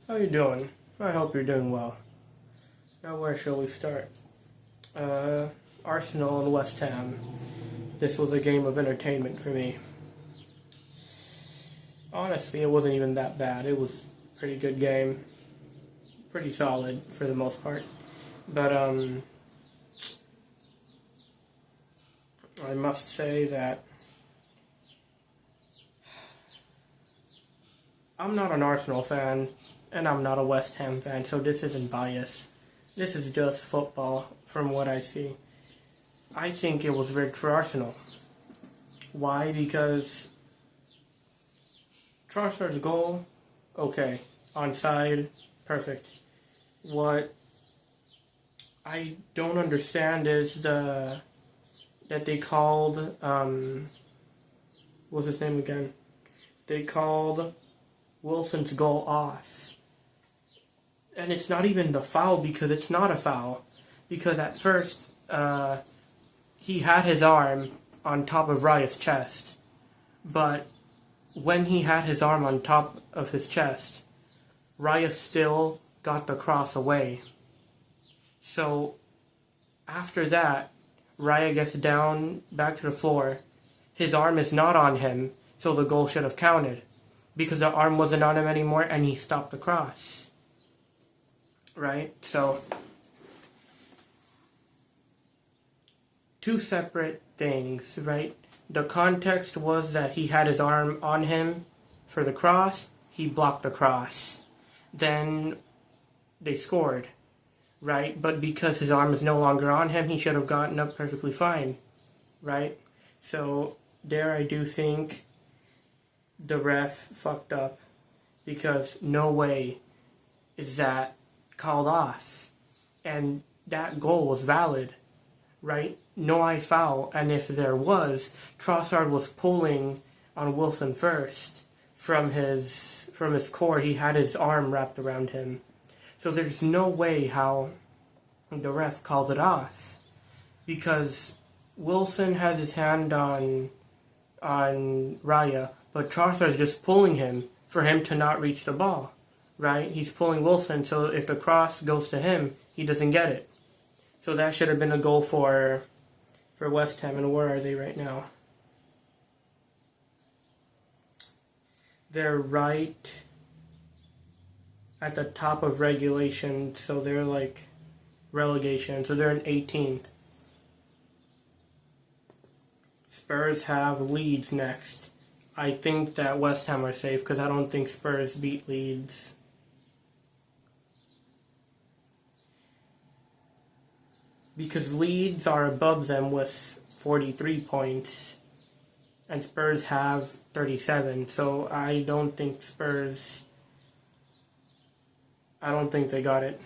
How you doing? I hope you're doing well. Now, where shall we start? Uh, Arsenal and West Ham. This was a game of entertainment for me. Honestly, it wasn't even that bad. It was a pretty good game. Pretty solid for the most part. But, I must say that I'm not an Arsenal fan, and I'm not a West Ham fan, so this isn't bias. This is just football from what I see. I think it was rigged for Arsenal. Why? Because Trossard's goal, okay. Onside, perfect. What I don't understand is that they called what's his name again? They called Wilson's goal off. And it's not even the foul because it's not a foul. Because at first, he had his arm on top of Raya's chest. But when he had his arm on top of his chest, Raya still got the cross away. So after that, Raya gets down back to the floor. His arm is not on him, so the goal should have counted. Because the arm wasn't on him anymore and he stopped the cross. Right? So, two separate things, right? The context was that he had his arm on him for the cross. He blocked the cross. Then they scored, right? But because his arm is no longer on him, he should have gotten up perfectly fine, right? So there I do think the ref fucked up because no way is that called off. And that goal was valid, right? No eye foul, and if there was, Trossard was pulling on Wilson first from his core. He had his arm wrapped around him. So there's no way how the ref calls it off. Because Wilson has his hand on Raya, but Trossard's just pulling him for him to not reach the ball. Right? He's pulling Wilson, so if the cross goes to him, he doesn't get it. So that should have been a goal for West Ham, and where are they right now? They're right at the top of regulation, so they're like relegation, so they're in 18th. Spurs have Leeds next. I think that West Ham are safe because I don't think Spurs beat Leeds. Because Leeds are above them with 43 points, and Spurs have 37. So I don't think they got it.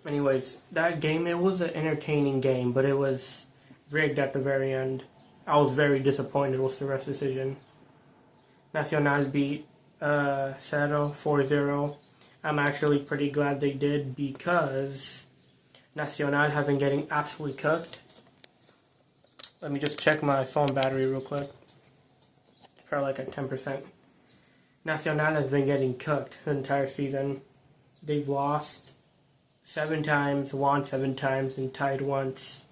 Anyways, that game, it was an entertaining game, but it was rigged at the very end. I was very disappointed with the ref's decision. Nacional beat Cerro 4-0. I'm actually pretty glad they did because Nacional has been getting absolutely cooked. Let me just check my phone battery real quick. It's probably like at 10%. Nacional has been getting cooked the entire season. They've lost 7 times, won 7 times, and tied once.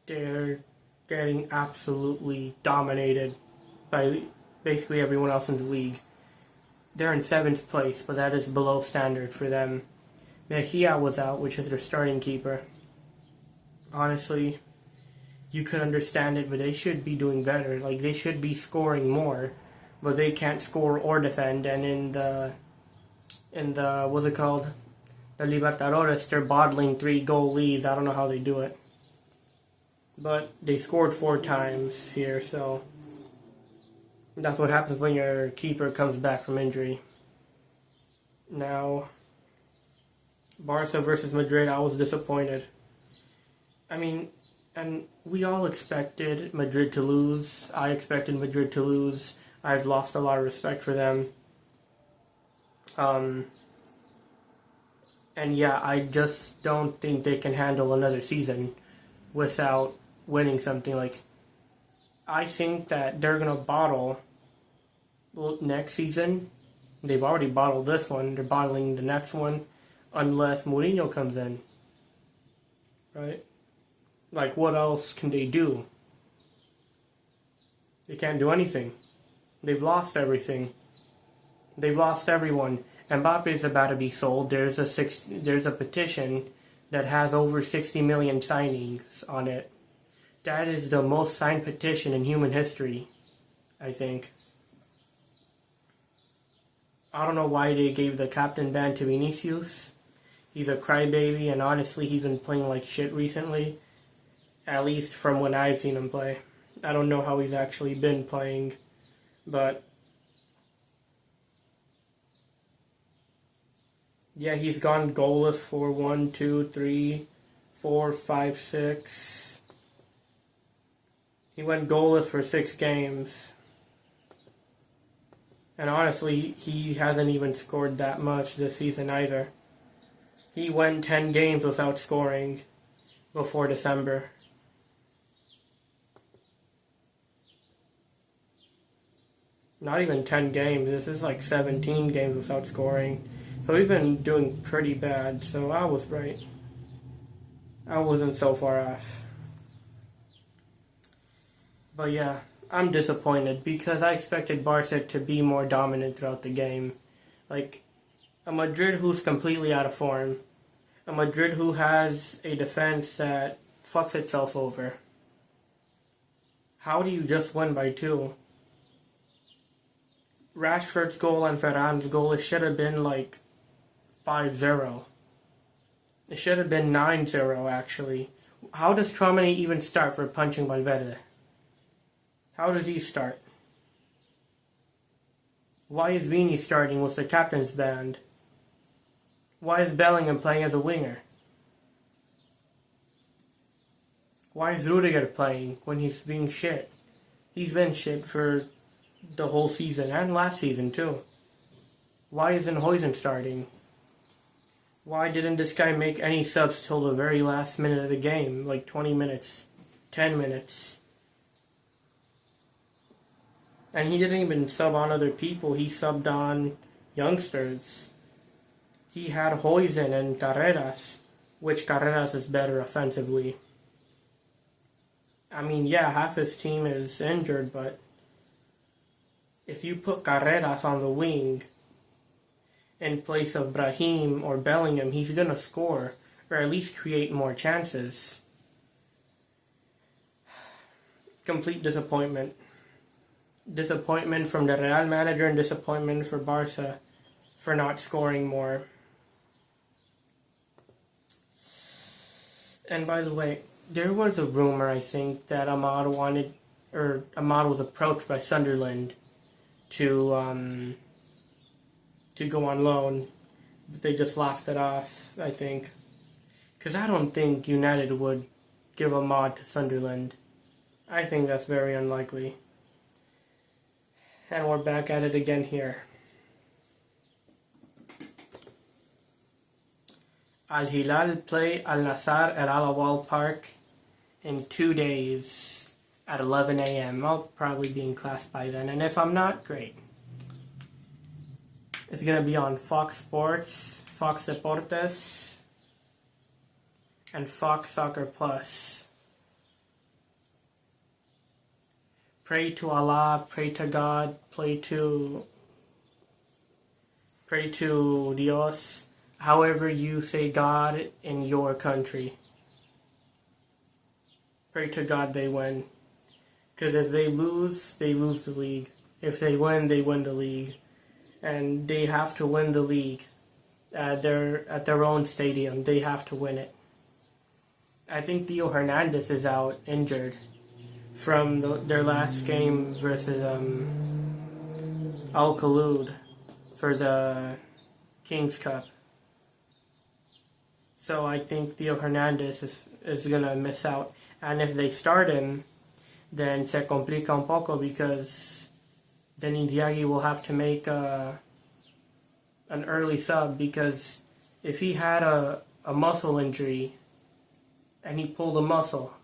They're getting absolutely dominated by basically everyone else in the league. They're in 7th place, but that is below standard for them. Mejia was out, which is their starting keeper. Honestly, you could understand it, but they should be doing better. Like, they should be scoring more, but they can't score or defend. And in the what's it called? The Libertadores, they're bottling 3-goal leads. I don't know how they do it. But they scored 4 times here, so that's what happens when your keeper comes back from injury. Now, Barça versus Madrid, I was disappointed. I mean, and we all expected Madrid to lose. I expected Madrid to lose. I've lost a lot of respect for them. And yeah, I just don't think they can handle another season without winning something. Like, I think that they're going to bottle next season They've already bottled this one. They're bottling the next one unless Mourinho comes in. Right? Like, what else can they do? They can't do anything. They've lost everything. They've lost everyone. Mbappe is about to be sold. There's a petition that has over 60 million signings on it. That is the most signed petition in human history, I think. I don't know why they gave the captain ban to Vinicius. He's a crybaby, and honestly, he's been playing like shit recently. At least from when I've seen him play. I don't know how he's actually been playing, but yeah, he's gone goalless for 1, 2, 3, 4, 5, 6. He went goalless for 6 games. And honestly, he hasn't even scored that much this season either. He went 10 games without scoring before December. Not even 10 games. This is like 17 games without scoring. So he's been doing pretty bad. So I was right. I wasn't so far off. But yeah, I'm disappointed because I expected Barça to be more dominant throughout the game. Like, a Madrid who's completely out of form. A Madrid who has a defense that fucks itself over. How do you just win by 2? Rashford's goal and Varane's goal, it should have been like 5-0. It should have been 9-0 actually. How does Tchouaméni even start for punching Valverde? How does he start? Why is Vini starting with the captain's band? Why is Bellingham playing as a winger? Why is Rudiger playing when he's being shit? He's been shit for the whole season and last season too. Why isn't Huijsen starting? Why didn't this guy make any subs till the very last minute of the game? Like 20 minutes, 10 minutes. And he didn't even sub on other people. He subbed on youngsters. He had Huijsen and Carreras, which Carreras is better offensively. I mean, yeah, half his team is injured, but if you put Carreras on the wing in place of Brahim or Bellingham, he's going to score, or at least create more chances. Complete disappointment. Disappointment from the Real manager and disappointment for Barça for not scoring more. And by the way, there was a rumor, I think, that Ahmad was approached by Sunderland to go on loan, but they just laughed it off, I think. Because I don't think United would give Ahmad to Sunderland. I think that's very unlikely. And we're back at it again here. Al Hilal play Al Nassr at Al Awal Park in 2 days at 11 a.m. I'll probably be in class by then, and if I'm not, great. It's going to be on Fox Sports, Fox Deportes, and Fox Soccer Plus. Pray to Allah, pray to God, pray to Dios, however you say God in your country. Pray to God they win. Because if they lose the league. If they win the league. And they have to win the league at their own stadium. They have to win it. I think Theo Hernandez is out injured from their last game versus Al Khaloud for the Kings Cup. So I think Theo Hernandez is going to miss out. And if they start him, then se complica un poco because then Inzaghi will have to make an early sub, because if he had a muscle injury and he pulled a muscle,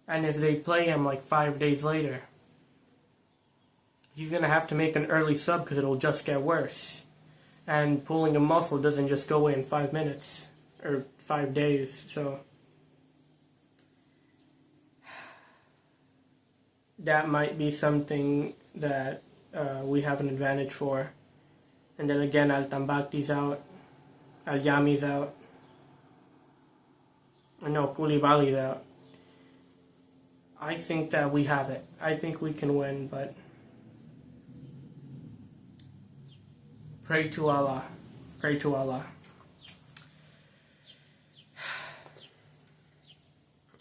and if they play him like 5 days later, he's going to have to make an early sub because it'll just get worse. And pulling a muscle doesn't just go away in 5 minutes or 5 days. So that might be something that we have an advantage for. And then again, Al-Tambakti's out. Al-Yami's out. No, Koulibaly's out. I think that we have it. I think we can win, but pray to Allah. Pray to Allah.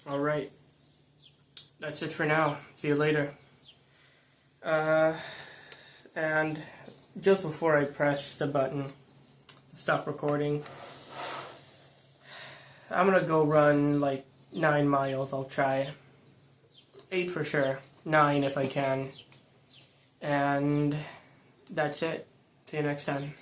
Alright. That's it for now. See you later. And just before I press the button to stop recording, I'm gonna go run like 9 miles. I'll try 8 for sure, 9 if I can, and that's it. See you next time.